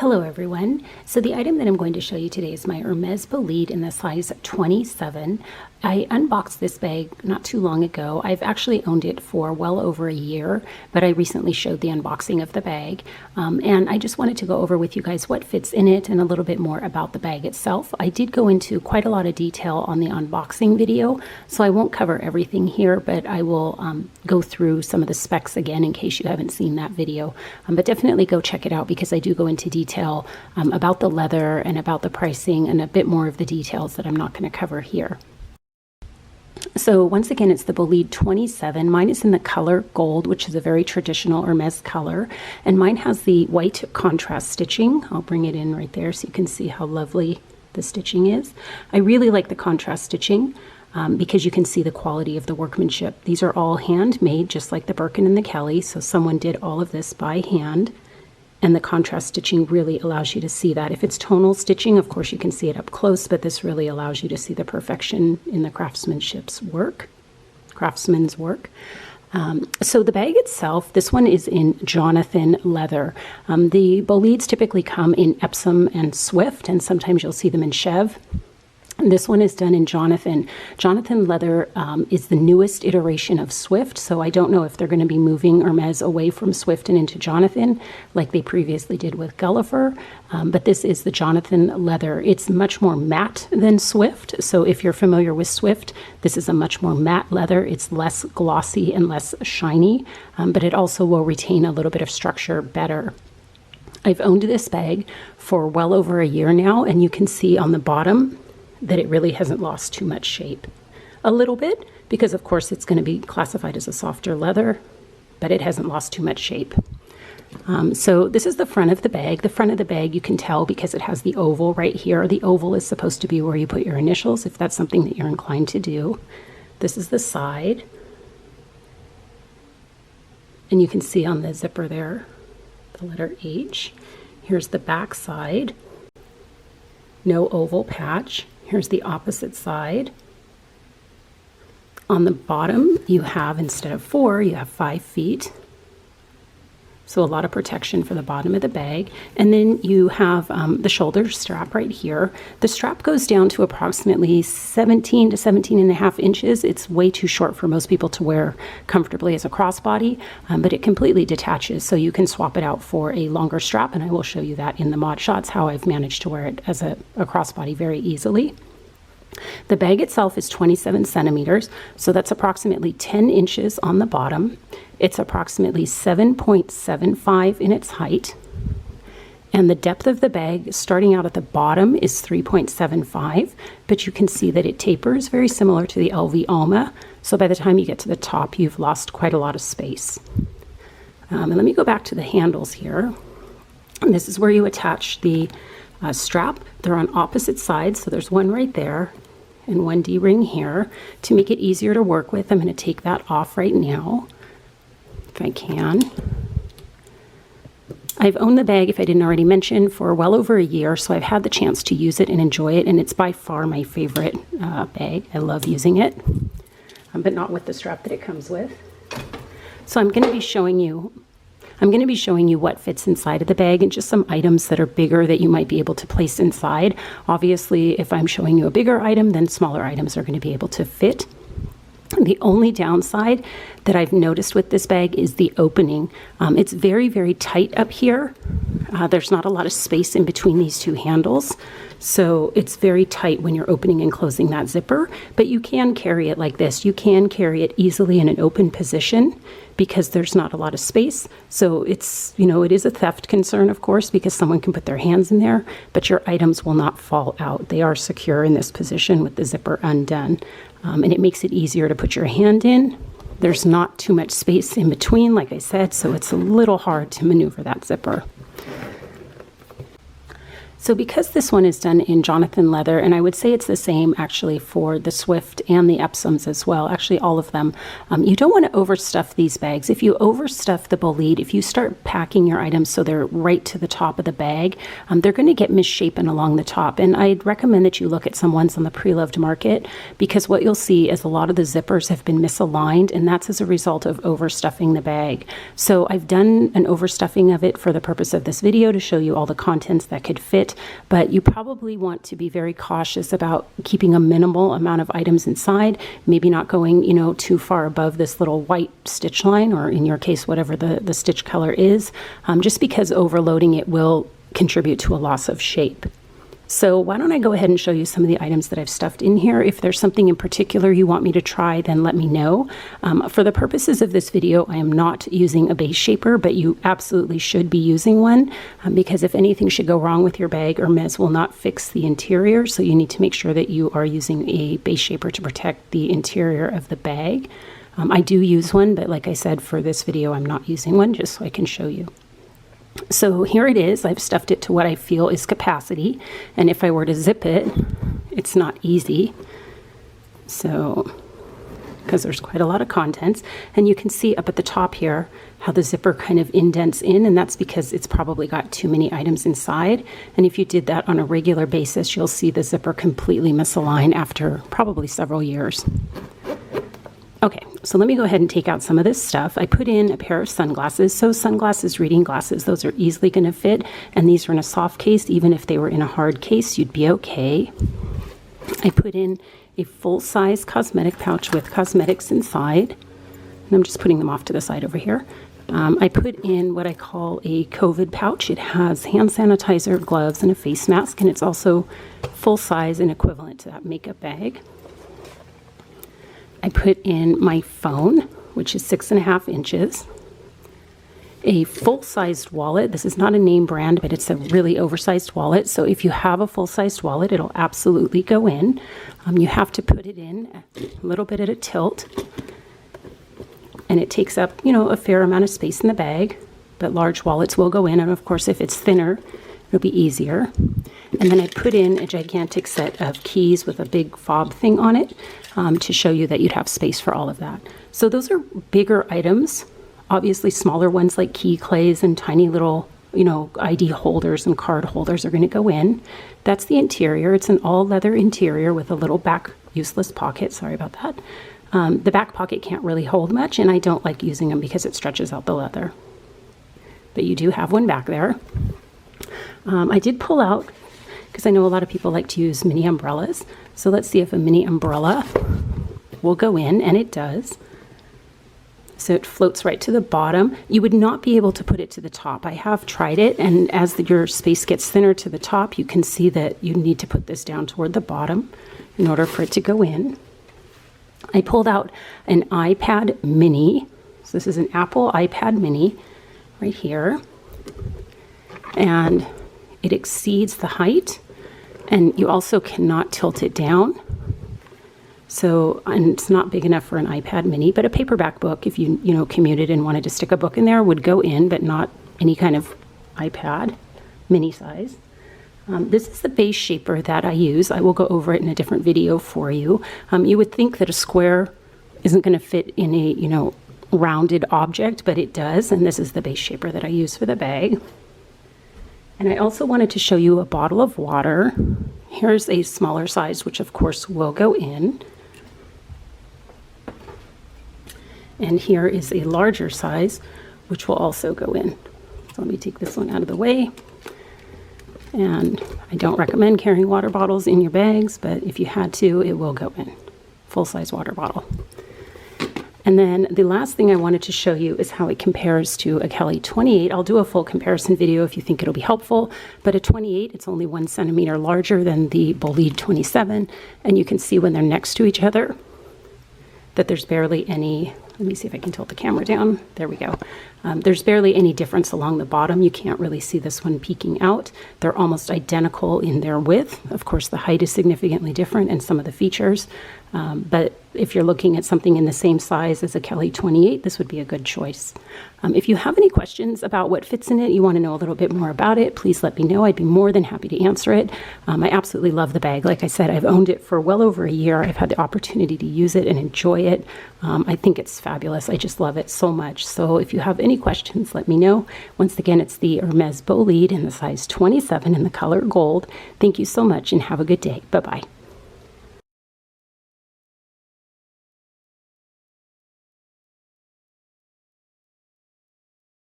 Hello everyone. So the item that I'm going to show you today is my Hermes Bolide in the size 27. I unboxed this bag not too long ago. I've actually owned it for well over a year, but I recently showed the unboxing of the bag. And I just wanted to go over with you guys what fits in it and a little bit more about the bag itself. I did go into quite a lot of detail on the unboxing video, so I won't cover everything here, but I will go through some of the specs again in case you haven't seen that video. But definitely go check it out because I do go into detail about the leather and about the pricing and a bit more of the details that I'm not going to cover here. So once again, it's the Bolide 27. Mine is in the color gold, which is a very traditional Hermes color. And mine has the white contrast stitching. I'll bring it in right there so you can see how lovely the stitching is. I really like the contrast stitching because you can see the quality of the workmanship. These are all handmade, just like the Birkin and the Kelly. So someone did all of this by hand. And the contrast stitching really allows you to see that. If it's tonal stitching, of course you can see it up close, but this really allows you to see the perfection in the craftsman's work. So the bag itself, this one is in Jonathan leather. The Bolides typically come in Epsom and Swift, and sometimes you'll see them in Chev. This one is done in Jonathan. Jonathan leather is the newest iteration of Swift, so I don't know if they're going to be moving Hermes away from Swift and into Jonathan like they previously did with Gulliver, but this is the Jonathan leather. It's much more matte than Swift, so if you're familiar with Swift, this is a much more matte leather. It's less glossy and less shiny, but it also will retain a little bit of structure better. I've owned this bag for well over a year now, and you can see on the bottom that it really hasn't lost too much shape. A little bit, because of course it's going to be classified as a softer leather, but it hasn't lost too much shape. So this is the front of the bag. The front of the bag you can tell because it has the oval right here. The oval is supposed to be where you put your initials if that's something that you're inclined to do. This is the side. And you can see on the zipper there the letter H. Here's the back side. No oval patch. Here's the opposite side. On the bottom, you have, instead of 4, you have 5 feet. So a lot of protection for the bottom of the bag. And then you have the shoulder strap right here. The strap goes down to approximately 17 to 17 and a half inches. It's way too short for most people to wear comfortably as a crossbody, but it completely detaches, so you can swap it out for a longer strap, and I will show you that in the mod shots, how I've managed to wear it as a crossbody very easily. The bag itself is 27 centimeters, so that's approximately 10 inches on the bottom. It's approximately 7.75 in its height. And the depth of the bag, starting out at the bottom, is 3.75, but you can see that it tapers, very similar to the LV Alma. So by the time you get to the top, you've lost quite a lot of space. And let me go back to the handles here. And this is where you attach the strap. They're on opposite sides, so there's one right there and one D-ring here. To make it easier to work with, I'm going to take that off right now, if I can. I've owned the bag, if I didn't already mention, for well over a year, so I've had the chance to use it and enjoy it, and it's by far my favorite bag. I love using it, but not with the strap that it comes with. So I'm going to be showing you what fits inside of the bag and just some items that are bigger that you might be able to place inside. Obviously, if I'm showing you a bigger item, then smaller items are going to be able to fit. The only downside that I've noticed with this bag is the opening. It's very, very tight up here. There's not a lot of space in between these two handles, so it's very tight when you're opening and closing that zipper, but you can carry it like this. You can carry it easily in an open position because there's not a lot of space. So it's, it is a theft concern, of course, because someone can put their hands in there, but your items will not fall out. They are secure in this position with the zipper undone. And it makes it easier to put your hand in. There's not too much space in between, like I said, so it's a little hard to maneuver that zipper. So because this one is done in Jonathan leather, and I would say it's the same actually for the Swift and the Epsoms as well, actually all of them, you don't want to overstuff these bags. If you overstuff the Bolide, if you start packing your items so they're right to the top of the bag, they're going to get misshapen along the top. And I'd recommend that you look at some ones on the pre-loved market, because what you'll see is a lot of the zippers have been misaligned, and that's as a result of overstuffing the bag. So I've done an overstuffing of it for the purpose of this video to show you all the contents that could fit. But you probably want to be very cautious about keeping a minimal amount of items inside, maybe not going, too far above this little white stitch line, or in your case, whatever the stitch color is, just because overloading it will contribute to a loss of shape. So why don't I go ahead and show you some of the items that I've stuffed in here. If there's something in particular you want me to try, then let me know. For the purposes of this video, I am not using a base shaper, but you absolutely should be using one, because if anything should go wrong with your bag, Hermes will not fix the interior. So you need to make sure that you are using a base shaper to protect the interior of the bag. I do use one, but like I said, for this video, I'm not using one, just so I can show you. So here it is. I've stuffed it to what I feel is capacity, and if I were to zip it, it's not easy. So, because there's quite a lot of contents, and you can see up at the top here how the zipper kind of indents in, and that's because it's probably got too many items inside. And if you did that on a regular basis, you'll see the zipper completely misalign after probably several years. Okay, so let me go ahead and take out some of this stuff. I put in a pair of sunglasses. So sunglasses, reading glasses, those are easily going to fit. And these are in a soft case. Even if they were in a hard case, you'd be okay. I put in a full-size cosmetic pouch with cosmetics inside. And I'm just putting them off to the side over here. I put in what I call a COVID pouch. It has hand sanitizer, gloves, and a face mask. And it's also full-size and equivalent to that makeup bag. I put in my phone, which is 6.5 inches, a full-sized wallet. This is not a name brand, but it's a really oversized wallet. So if you have a full-sized wallet, it'll absolutely go in. You have to put it in a little bit at a tilt, and it takes up, a fair amount of space in the bag, but large wallets will go in. And of course, if it's thinner, it'll be easier. And then I put in a gigantic set of keys with a big fob thing on it to show you that you'd have space for all of that. So those are bigger items. Obviously, smaller ones like key clays and tiny little, ID holders and card holders are going to go in. That's the interior. It's an all leather interior with a little back useless pocket. Sorry about that. The back pocket can't really hold much, and I don't like using them because it stretches out the leather. But you do have one back there. I did pull out, because I know a lot of people like to use mini umbrellas. So let's see if a mini umbrella will go in, and it does. So it floats right to the bottom. You would not be able to put it to the top. I have tried it, and as your space gets thinner to the top, you can see that you need to put this down toward the bottom in order for it to go in. I pulled out an iPad mini. So this is an Apple iPad mini right here. And it exceeds the height, and you also cannot tilt it down. So, and it's not big enough for an iPad mini, but a paperback book, if you commuted and wanted to stick a book in there, would go in, but not any kind of iPad mini size. This is the base shaper that I use. I will go over it in a different video for you. You would think that a square isn't going to fit in a, rounded object, but it does. And this is the base shaper that I use for the bag. And I also wanted to show you a bottle of water. Here's a smaller size, which of course will go in. And here is a larger size, which will also go in. So let me take this one out of the way. And I don't recommend carrying water bottles in your bags, but if you had to, it will go in. Full-size water bottle. And then the last thing I wanted to show you is how it compares to a Kelly 28. I'll do a full comparison video if you think it'll be helpful, but a 28, it's only 1 centimeter larger than the Bolide 27. And you can see when they're next to each other that there's barely any, let me see if I can tilt the camera down. There we go. There's barely any difference along the bottom. You can't really see this one peeking out. They're almost identical in their width. Of course, the height is significantly different and some of the features. But if you're looking at something in the same size as a Kelly 28, this would be a good choice. If you have any questions about what fits in it, you want to know a little bit more about it, please let me know. I'd be more than happy to answer it. I absolutely love the bag. Like I said, I've owned it for well over a year. I've had the opportunity to use it and enjoy it. I think it's fabulous. I just love it so much. So if you have any questions, let me know. Once again, it's the Hermes Bolide in the size 27 in the color gold. Thank you so much and have a good day. Bye-bye.